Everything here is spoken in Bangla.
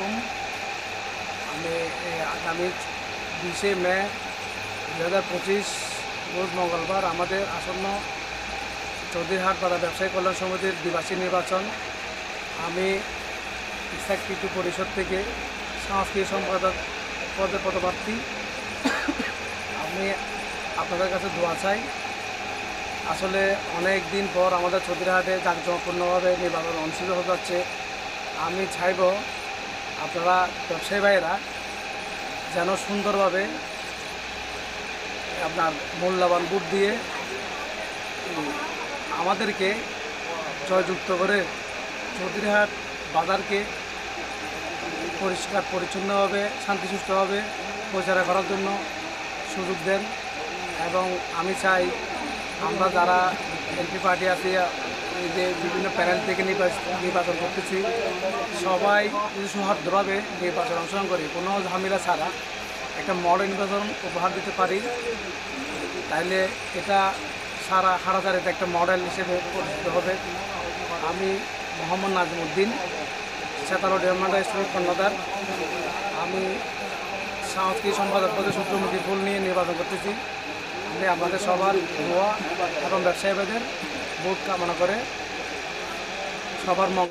আলাইকুম। আমি আগামী 20শে মে 2025 রোজ মঙ্গলবার আমাদের আসন্ন চৌধুরীহাট বাজার ব্যবসায়ী কল্যাণ সমিতির দ্বিবার্ষিক নির্বাচন। আমি ইসাক কৃতি পরিষদ থেকে সাংস্কৃতিক সম্পাদক পদে পদপ্রার্থী। আমি আপনাদের কাছে দোয়া চাই। আসলে অনেক দিন পর আমাদের চৌধুরীহাটে জাঁকজমকপূর্ণভাবে নির্বাচন অনুষ্ঠিত হতে যাচ্ছে। আমি চাইব আপনারা ব্যবসায়ী ভাইয়েরা যেন সুন্দরভাবে আপনার মূল্যবান ভোট দিয়ে আমাদেরকে জয়যুক্ত করে চৌধুরীহাট বাজারকে পরিষ্কার পরিচ্ছন্নভাবে শান্তি সুষ্ঠুভাবে পরিচালনা করার জন্য সুযোগ দেন। এবং আমি চাই আমরা যারা এমপি পার্টি আছি, এই যে বিভিন্ন প্যানেল থেকে নির্বাচন করতেছি, সবাই যদি সৌহার্দ্যভাবে নির্বাচন অংশগ্রহণ করি, কোনো ঝামেলা ছাড়া একটা মডেল নির্বাচন উপহার দিতে পারি, তাইলে এটা সারা হারাজার এটা একটা মডেল হিসেবে পরিচিত হবে। আমি মোহাম্মদ নাজিমউদ্দিন, সেতালো ডিপার্টমেন্টাল স্কুলের কর্ণধার। আমি সাংস্কৃতিক সম্পাদক পদে সূর্যমুখী ফুল নিয়ে নির্বাচন করতেছি। আমি আপনাদের সবার দোয়া এবং ব্যবসায়ীদের ভোট কামনা করে সবার মঙ্গল